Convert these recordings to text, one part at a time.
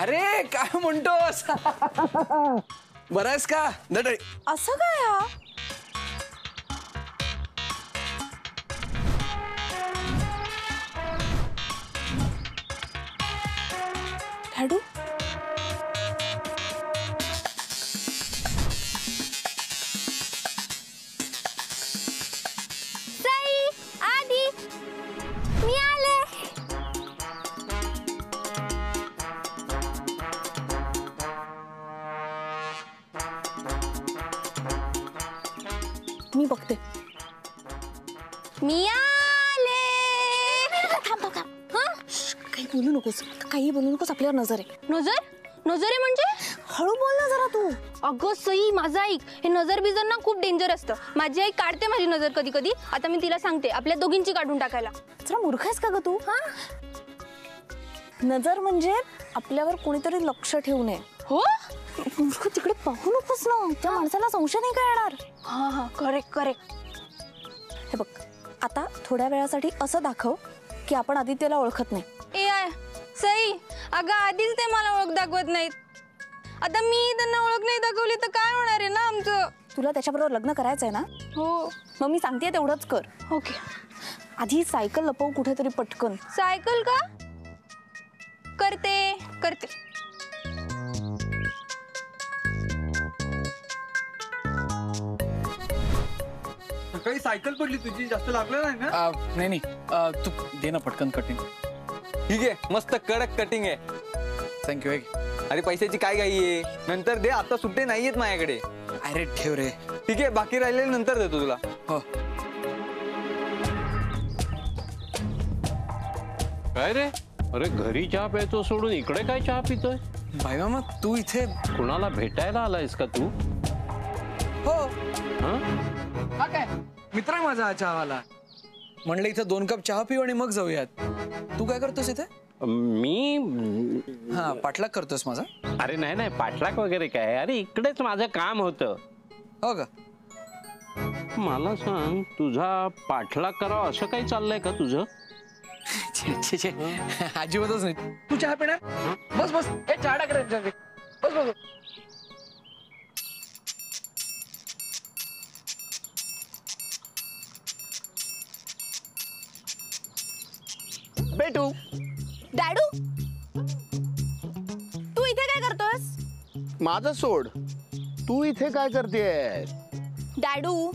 अरे काय म्हणतोस? बरं आहेस का? नटळी असं काय हा? डॅडू सई आधी मी आले. मी बघते. मी आले. थांब थांब थांब. हं? काही बोलू नकोस, काही बोलू नकोस, आपल्यावर नजर आहे. नजर नजर आहे म्हणजे? हळू बोल ना जरा तू. अगं सई माझं ऐक, हे नजर बिजर ना खूप डेंजर असतं. माझी आई काढते माझी नजर कधी कधी. आता मी तिला सांगते आपल्या दोघींची काढून टाकायला. जरा मूर्ख आहेस का ग तू? हा, नजर म्हणजे आपल्यावर कोणीतरी लक्ष ठेवू नये. हो मूर्ख, तिकडे पाहू नकोस ना, त्या माणसाला संशय नाही का येणार. हा हा करेक्ट करेक्ट. हे बघ, आता थोड्या वेळासाठी असं दाखव की आपण आदित्यला ओळखत नाही. ए आय सई, अगं आधीच ते मला ओळख दाखवत नाहीत. आता मी त्यांना ओळख नाही दाखवली तर काय होणार आहे ना आमचं. तुला त्याच्याबरोबर लग्न करायचंय ना? हो. मग मी सांगते तेवढंच कर. ओके. आधी सायकल लपव कुठेतरी पटकन. सायकल का? करते करते. सकाळी सायकल पडली तुझी, जास्त लागलं नाही ना? नाही नाही, तू दे ना पटकन कटिंग. ठीक आहे, मस्त कडक कटिंग आहे. थँक्यू. अरे पैशाची काय घाई आहे, नंतर दे, आता सुट्टे नाहीयेत माझ्याकडे. अरे ठेव रे. ठीक आहे, बाकी राहिलेले नंतर देतो तुला. हो. काय रे? अरे घरी चहा प्यायचो सोडून इकडे काय चहा पितोय? भाई मामा तू इथे कुणाला भेटायला आलायस का तू? हो. हं? हा काय मित्र आहे माझा चहावाला. म्हणलं इथं 2 कप चहा पिऊ आणि मग जाऊयात. तू काय करतोस इथे? मी हा, पाठलाग करतोस माझा? अरे नाही नाही, पाठलाग वगैरे काय. अरे इकडेच माझं काम होतं. हो का? मला सांग, तुझा पाठलाग करावा असं काही चाललंय का तुझं? छे छे, अजिबातच नाही. तू चहा पिणार? बस बस, ए चहा टाक रे. बस बस. बेटू. डॅडू, तू इथे काय करतोस? माझं सोड, तू इथे काय करतेय? डॅडू,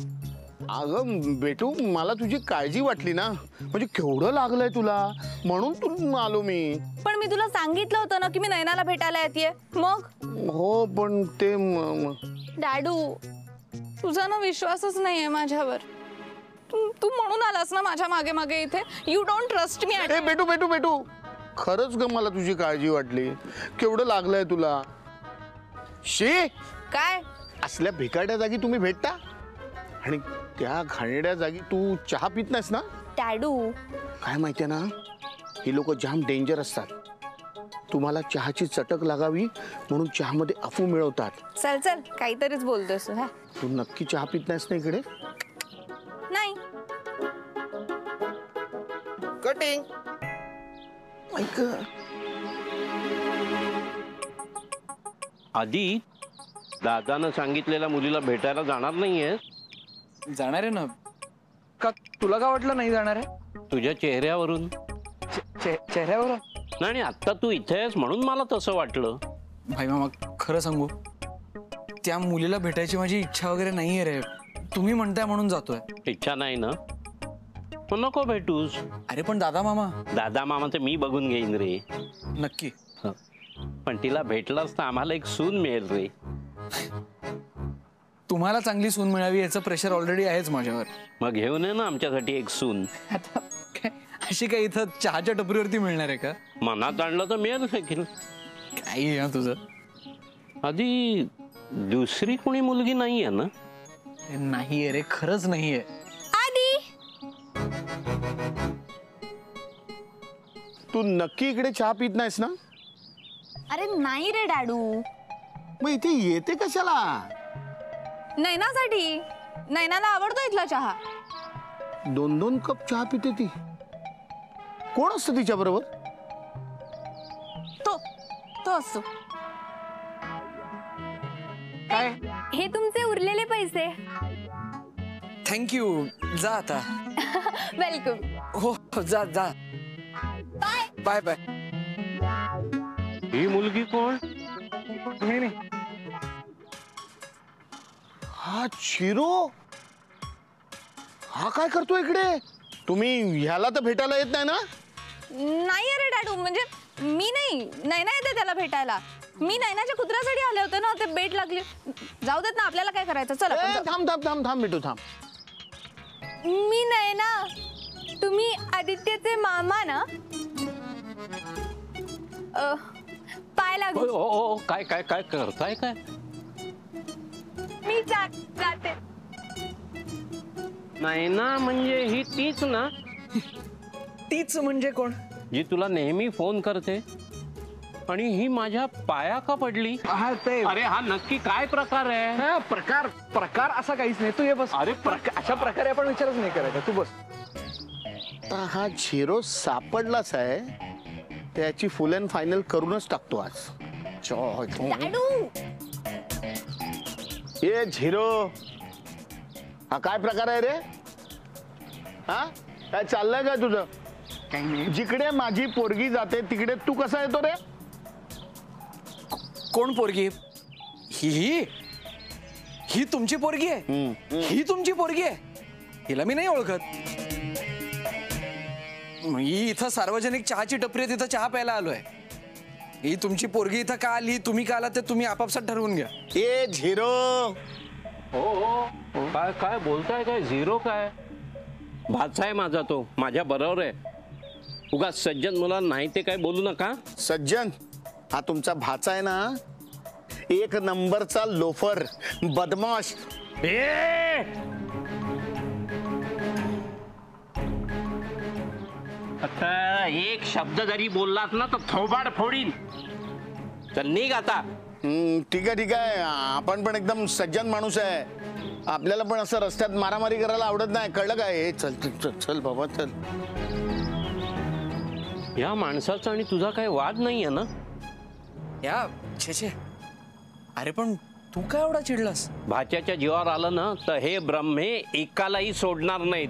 अगं बेटू, मला तुझी काळजी वाटली ना, म्हणजे केवढं लागलंय तुला, म्हणून तू आलो मी. पण मी तुला सांगितलं होतं ना की मी नयनाला भेटायला येते. मग? हो, पण ते डॅडू, तुझा ना विश्वासच नाहीये माझ्यावर. तू म्हणून आलास ना माझ्या मागे मागे इथे. You don't trust me. ए बेटू बेटू बेटू, खरंच ग मला तुझी काळजी वाटली. केवढं लागलंय तुला. शी, काय? असल्या भिकाड्या जागी तुम्ही भेटता आणि त्या घाणेरड्या जागी तू चहा पित नाहीस ना? डॅडू, काय माहितीये ना, ही लोक जाम डेंजर असतात. तुम्हाला चहाची चटक लागावी म्हणून चहामध्ये अफू मिळवतात. चल चल, काहीतरीच बोलतोस हा. तू नक्की चहा पित नाहीस ना इकडे? नाही. कटिंग. आधी दादानं सांगितलेल्या मुलीला भेटायला जाणार नाहीये? जाणार आहे ना. का तुला काय वाटलं नाही जाणार आहे? तुझ्या चेहऱ्यावरून. चेहऱ्यावर? नाही, आता तू इथे आहेस म्हणून मला तसं वाटलं. भाई मामा खरं सांगू, त्या मुलीला भेटायची माझी इच्छा वगैरे नाहीये रे. तुम्ही म्हणताय म्हणून जातोय. इच्छा नाही ना, मग नको भेटूस. अरे पण दादा मामा. दादा मामा तर मी बघून घेईन रे. नक्की. पण तिला भेटलास तर आम्हाला एक सून मिळेल रे. तुम्हाला चांगली सून मिळावी याचं प्रेशर ऑलरेडी आहेच माझ्यावर. मग घेऊन ये ना आमच्यासाठी एक सून. आता काय अशी काय इथं चहाच्या टपरीवरती मिळणार आहे का? मनात आणलं तर मिळेल देखील. काही आहे तुझं. आधी दुसरी कोणी मुलगी नाहीये ना? नाहीये रे, खरंच नाहीये. आधी तू नक्की इकडे चहा पित नाहीस ना? अरे नाही रे डॅडू. मग इथे येते कशाला? नैनासाठी. नैनाला आवडतो इथला चहा. 2-2 कप चहा पिते ती. कोण असतं तिच्या बरोबर? तो तो असतो. काय? हे तुमचे उरलेले पैसे. थँक्यू. जा आता. वेलकम. हो जा जा. Bye bye. ही मुलगी कोण? हा चिरो, हा काय करतो इकडे? तुम्ही ह्याला तर भेटायला येत नाही ना? नाही अरे डॅडू, म्हणजे मी नाही, नैना येते त्याला भेटायला. मी नैनाच्या कुत्र्यासाठी आले होते ना, ते बेट लागली. जाऊ देत ना, आपल्याला काय करायचं. चल आपण जाऊ. थांब थांब थांब थांब मिठू थांब. मी नाही ना, तुम्ही आदित्यचे मामा ना? पाय लागू. ओ काय काय काय करताय काय? मी जाते. नाही ना, म्हणजे ही तीच ना तीच म्हणजे कोण? जी तुला नेहमी फोन करते आणि ही माझ्या पाया का पडली? हा ते अरे हा नक्की काय प्रकार आहे? हा, प्रकार प्रकार असा काहीच नाही. तू ये बस. अरे अशा प्रकारे आपण विचारच नाही करायचा. तू बस. आता हा झिरो सापडलाच आहे, त्याची फुल अँड फायनल करूनच टाकतो आज. डॅडू, ये झिरो, हा काय प्रकार आहे रे? हा काय चाललंय काय तुझं? काही नाही. जिकडे माझी पोरगी जाते तिकडे तू कसा येतो रे? कोण पोरगी? ही ही तुमची पोरगी आहे? ही तुमची पोरगी आहे? हिला मी नाही ओळखत. ही इथं सार्वजनिक चहाची टपरी आहे, तिथं चहा प्यायला आलोय. ही तुमची पोरगी इथं का आली, तुम्ही का आला ते तुम्ही आपापसात ठरवून घ्या. ए झिरो, हो काय काय बोलताय? काय झिरो काय? भाचा आहे माझा, तो माझ्या बरोबर आहे. उगाच सज्जन मुलांना नाही ते काय बोलू नका. सज्जन, हा तुमचा भाचा आहे ना, एक नंबरचा लोफर, बदमाश. आता एक शब्द जरी बोललात ना तर थोबाड फोडीन. चल निघ आता. ठीक आहे ठीक आहे, आपण पण एकदम सज्जन माणूस आहे. आपल्याला पण असं रस्त्यात मारामारी करायला आवडत नाही, कळलं काय? हे चल चल चल बाबा चल. या माणसाचा आणि तुझा काही वाद नाहीये ना? या छे, अरे पण तू काय एवढा चिडलास? भाच्याच्या जीवावर आलं ना तर हे ब्रह्मे एकालाही सोडणार नाहीत.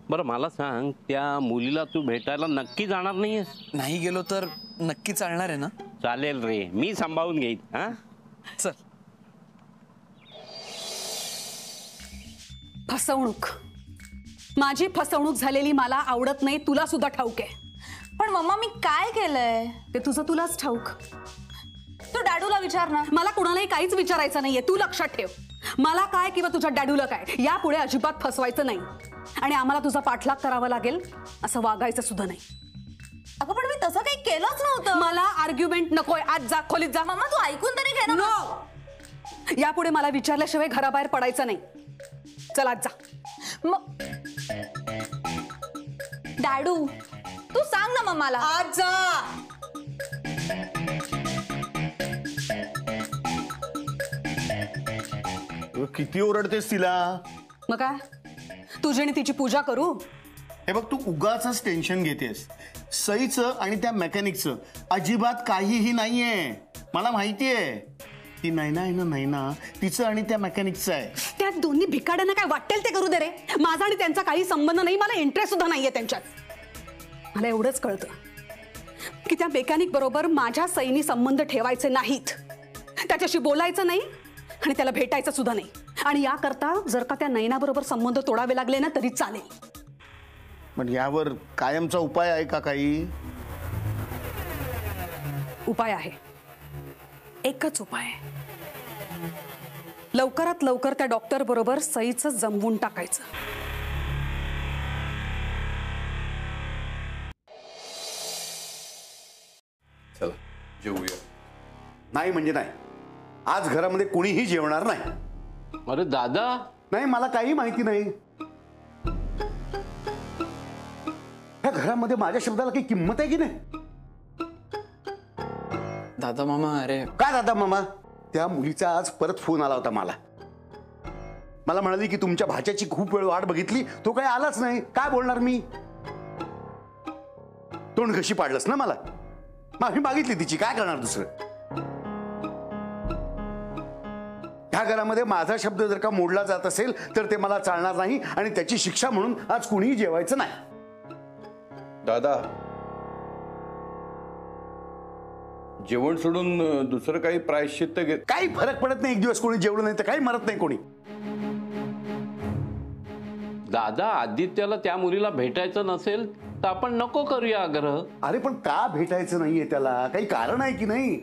बरं मला सांग, त्या मुलीला तू भेटायला नक्की जाणार नाहीयेस? नाही गेलो तर नक्की चालणार आहे ना? चालेल रे, मी सांभाळून घेईन. हा चल. फसवणूक, माझी फसवणूक झालेली मला आवडत नाही, तुला सुद्धा ठाऊक आहे. पण मम्मा मी काय केलंय ते तुझं तुलाच ठाऊक. तू डॅडूला विचार ना. मला कुणालाही काहीच विचारायचं नाहीये, तू लक्षात ठेव. मला काय किंवा तुझ्या डॅडूला काय यापुढे अजिबात फसवायचं नाही. आणि आम्हाला तुझा पाठलाग करावा लागेल असं वागायचं सुद्धा नाही. अगं पण मी तसं काही केलंच नव्हतं. मला आर्ग्युमेंट नकोय, आज जा खोलीत जा. मम्मा तू ऐकून तरी घे ना. नो, यापुढे मला विचारल्याशिवाय घराबाहेर पडायचं नाही. चल आज जा. डॅडू तू सांग ना मम्माला. आज जा. किती ओरडतेस तिला? मग काय, तुझी आणि तिची पूजा करू? हे बघ, तू उगाच टेन्शन घेतेस. सईचं आणि त्या मेकॅनिकचं अजिबात काहीही नाहीये. मला माहितीये ती नैना आहे ना, नैना तिचं आणि त्या मेकॅनिकचं आहे. त्या दोन्ही भिकाड्यांना काय वाटेल ते करू दे रे. माझा आणि त्यांचा काही संबंध नाही, मला इंटरेस्ट सुद्धा नाहीये त्यांच्यात. मला एवढंच कळतं की त्या मेकॅनिक बरोबर माझ्या सईनी संबंध ठेवायचे नाहीत, त्याच्याशी बोलायचं नाही आणि त्याला भेटायचं सुद्धा नाही. आणि याकरता जर का त्या नैना बरोबर संबंध तोडावे लागले ना तरी चालेल. पण यावर कायमचा उपाय आहे का काही? उपाय आहे, एकच उपाय. लवकरात लवकर त्या डॉक्टर बरोबर सईचं जमवून टाकायचं. चला जेवूया. नाही म्हणजे नाही, आज घरामध्ये कोणीही जेवणार नाही. अरे दादा, नाही, मला काही माहिती नाही. या घरामध्ये माझ्या शब्दाला काही किंमत आहे की नाही? दादा मामा, अरे काय दादा मामा? त्या मुलीचा आज परत फोन आला होता मला म्हणाली की तुमच्या भाच्याची खूप वेळ वाट बघितली, तो काही आलाच नाही. काय बोलणार मी? तोंड कशी पाडलंस ना मला. माफी मागितली तिची, काय करणार दुसरं. ह्या घरामध्ये माझा शब्द जर का मोडला जात असेल तर ते मला चालणार नाही आणि त्याची शिक्षा म्हणून आज कुणीही जेवायचं नाही. दादा, जेवण सोडून दुसरं काही प्रायश्चित्त घेत. काही फरक पडत नाही, एक दिवस कोणी जेवलं नाही तर काही मरत नाही कोणी. दादा, आदित्यला त्या मुलीला भेटायचं नसेल तर आपण नको करूया आग्रह. अरे पण का भेटायचं नाहीये त्याला? काही कारण आहे की नाही?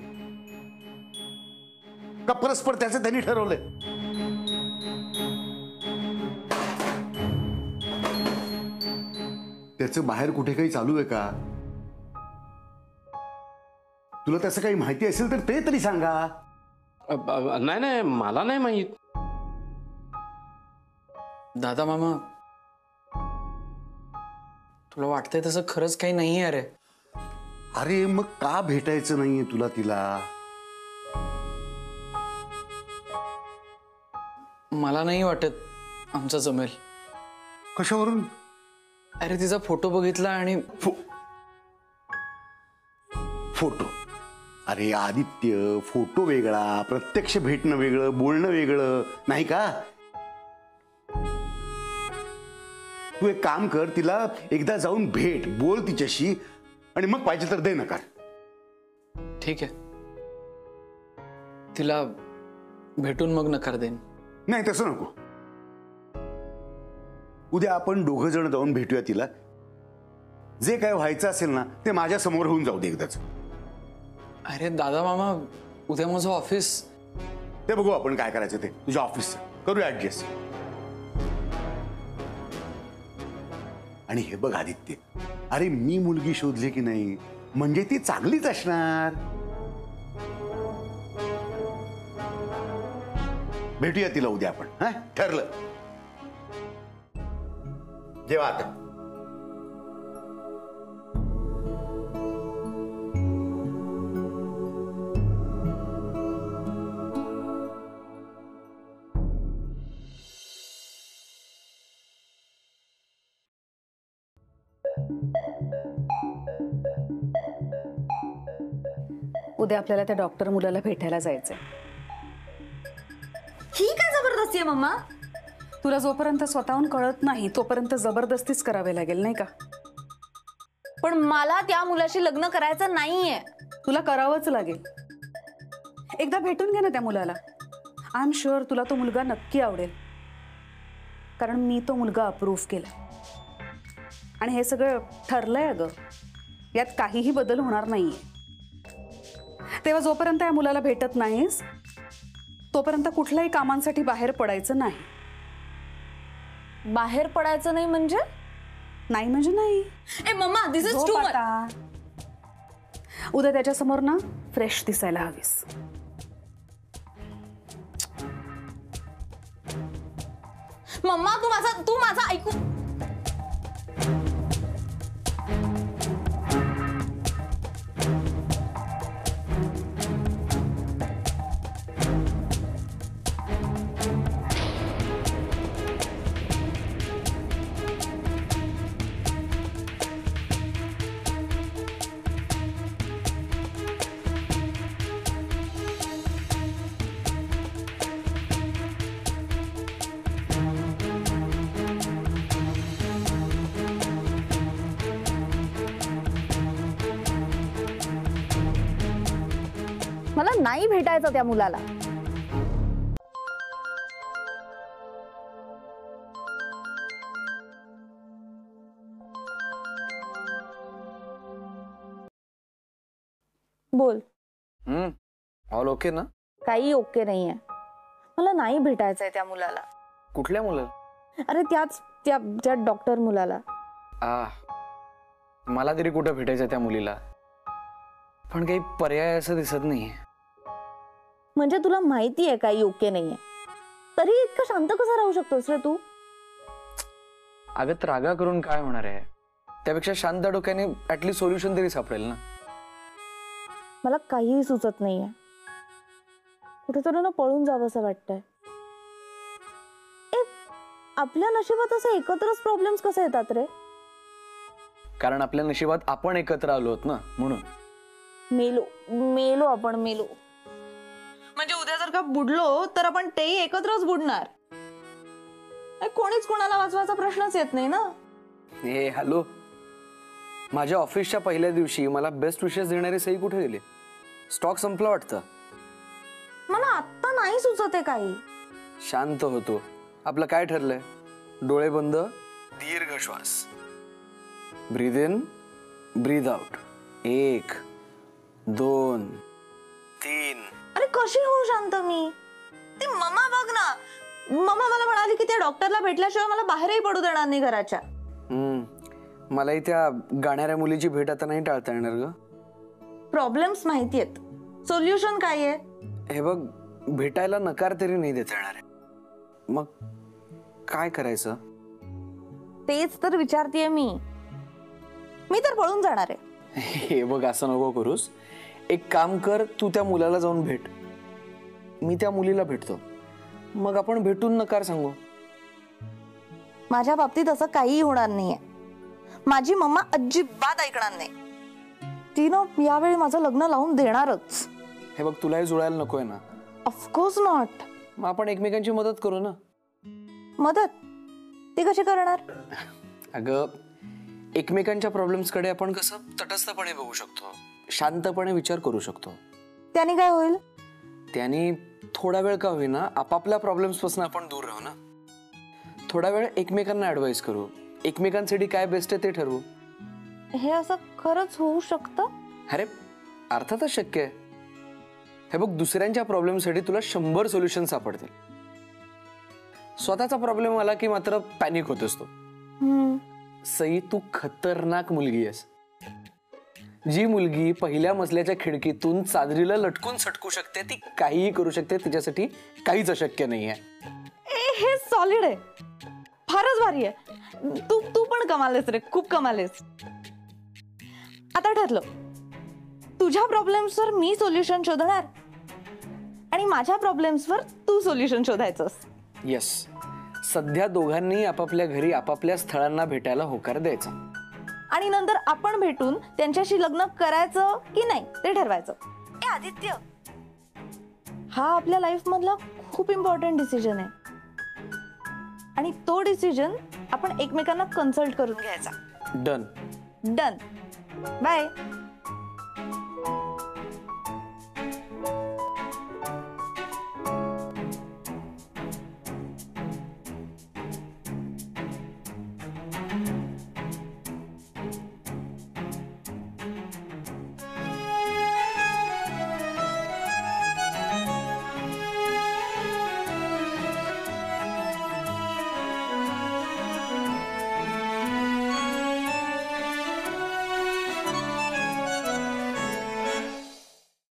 का परस्पर त्याचं त्यांनी ठरवलंय? त्याचं बाहेर कुठे काही चालू आहे का? तुला त्याचं काही माहिती असेल तर ते तरी सांगा. नाही नाही, मला नाही माहित. दादा मामा, तुला वाटतंय तसं खरंच काही नाहीये. अरे अरे मग का भेटायचं नाहीये तुला तिला? मला नाही वाटत आमचं जमेल. कशावरून? अरे तिचा फोटो बघितला आणि फोटो. अरे आदित्य, फोटो वेगळा, प्रत्यक्ष भेटणं वेगळं, बोलणं वेगळं, नाही का? तू एक काम कर, तिला एकदा जाऊन भेट, बोल तिच्याशी आणि मग पाहिजे तर दे नकार. ठीक आहे, तिला भेटून मग नकार देईन. नाही तसं नको. उद्या आपण दोघं जण जाऊन भेटूया तिला. जे काय व्हायचं असेल ना ते माझ्या समोर होऊन जाऊ दे एकदाच. अरे दादा मामा, उद्या माझं ऑफिस. ते बघू आपण काय करायचं ते, तुझ्या ऑफिसचं करूया ऍडजस्ट. आणि हे बघ आदित्य, अरे मी मुलगी शोधली की नाही म्हणजे ती चांगलीच असणार. भेटूया तिला उद्या आपण. हा, ठरलं. जेव्हा आता उद्या आपल्याला त्या डॉक्टर मुलाला भेटायला जायचंय. ही काय जबरदस्ती आहे मम्मा? तुला जोपर्यंत स्वतःहून कळत नाही तोपर्यंत जबरदस्तीच करावी लागेल, नाही का? पण मला त्या मुलाशी लग्न करायचं नाहीये. तुला करावंच लागेल. एकदा भेटून घे ना त्या मुलाला. आय एम शुअर तुला तो मुलगा नक्की आवडेल, कारण मी तो मुलगा अप्रूव्ह केला आणि हे सगळं ठरलंय. अगं, यात काहीही बदल होणार नाहीये. तेव्हा जोपर्यंत या मुलाला भेटत नाहीस तोपर्यंत कुठल्याही कामांसाठी बाहेर पडायचं नाही. बाहेर पडायचं नाही म्हणजे? नाही म्हणजे नाही. ए मम्मा, दिस इज झोप टू मच. आता. उद्या त्याच्या समोर ना फ्रेश दिसायला हवीस. मम्मा, तू माझा ऐकू. मला नाही भेटायचं त्या मुलाला. बोल. ऑल ओके ना? काही ओके नाहीये. मला नाही भेटायचंय त्या मुलाला. कुठल्या मुलाला? अरे त्या डॉक्टर मुलाला. मला तरी कुठं भेटायचं त्या मुलीला, पण काही पर्याय असं दिसत नाहीये. म्हणजे तुला माहिती आहे काही ओके नाहीये, तरी इतकं शांत कसं राहू शकतोस रे तू? अगं, त्रागा करून काय होणार आहे? त्यापेक्षा शांत डोक्याने ऍटलीस्ट सोल्युशन तरी सापडेल ना. मला काहीही सुचत नाहीये. कुठेतरी ना पळून जावं असं वाटतंय. आपल्या नशिबात असे एकत्रच प्रॉब्लेम्स कसे येतात रे? कारण आपल्या नशिबात आपण एकत्र आलो आहोत ना, म्हणून. मेलो मेलो आपण मेलो. म्हणजे उद्या जर का बुडलो तर आपण तेही एकत्रच बुडणार. कोणीच कोणाला वाचवायचा प्रश्नच येत नाही ना. हे हॅलो, माझ्या ऑफिसच्या पहिल्या दिवशी मला बेस्ट विशेस देणारी सई कुठे गेली? स्टॉक संपला वाटतं. मला आत्ता नाही सुचत आहे काही. शांत होतो. आपलं काय ठरलंय? डोळे बंद, दीर्घ श्वास, ब्रीद इन ब्रीद आउट. 1 2 3. अरे कशी होऊ शांत मी? ती मम्मा बघ ना, मम्मा मला म्हणाली की त्या डॉक्टरला भेटल्याशिवाय मला बाहेरही पडू देणार नाही घराच्या. मलाही त्या गाणाऱ्या मुलीची भेट आता नाही टाळता येणार ग. प्रॉब्लेम्स माहितीयेत, सोल्युशन काय आहे? हे बघ, भेटायला नकार तरी नाही देता येणार आहे. मग काय करायचं? तेच तर विचारतेय मी. मी तर पळून जाणार आहे. हे बघ, असं नको करूस. एक काम कर, तू त्या मुलाला जाऊन भेट, मी त्या मुलीला भेटतो, मग आपण भेटून नकार सांगू. माझ्या बाबतीत असं काहीही होणार नाहीये. माझी मम्मा अजिबात ऐकणार नाही. ती ना यावेळी माझं लग्न लावून देणारच. हे बघ, तुलाही जुळायला नकोय ना. Of course not. मग आपण एकमेकांची मदत करू ना. मदत ती कशी करणार? अगं, एकमेकांच्या प्रॉब्लेम्स कडे आपण कसं तटस्थपणे बघू शकतो, शांतपणे विचार करू शकतो. त्याने काय होईल? त्याने थोडा वेळ का होईना आपापल्या प्रॉब्लेम्स पासून आपण दूर राहू ना. थोडा वेळ एकमेकांना ऍडवाइस करू, एकमेकांसाठी काय बेस्ट आहे ते ठरवू. हे असं खरंच होऊ शकतं? अरे अर्थातच शक्य आहे. हे बघ, दुसऱ्यांच्या प्रॉब्लेमसाठी तुला 100 सोल्युशन सापडतील. स्वतःचा प्रॉब्लेम आला की मात्र पॅनिक होतोस तू. सई, तू खतरनाक मुलगी आहेस. जी मुलगी पहिल्या मजल्याच्या खिडकीतून चादरीला लटकून सटकू शकते, ती काहीही करू शकते. तिच्यासाठी काहीच अशक्य नाहीये. हे सॉलिड आहे, फारच भारी आहे. तू पण कमालेस रे, खूप कमालेस. आता ठरलं, तुझ्या प्रॉब्लेम्सवर मी सोल्युशन शोधणार आणि माझ्या प्रॉब्लेम्सवर तू सोल्युशन शोधायचंस. येस, सध्या दोघांनी आपापल्या घरी आपापल्या स्थळांना भेटायला होकार द्यायचा आणि नंतर आपण भेटून त्यांच्याशी लग्न करायचं की नाही ते ठरवायचं. ए आदित्य, हा आपल्या लाईफ मधला खूप इम्पॉर्टंट डिसिजन आहे आणि तो डिसिजन आपण एकमेकांना कन्सल्ट करून घ्यायचा. डन. डन. बाय.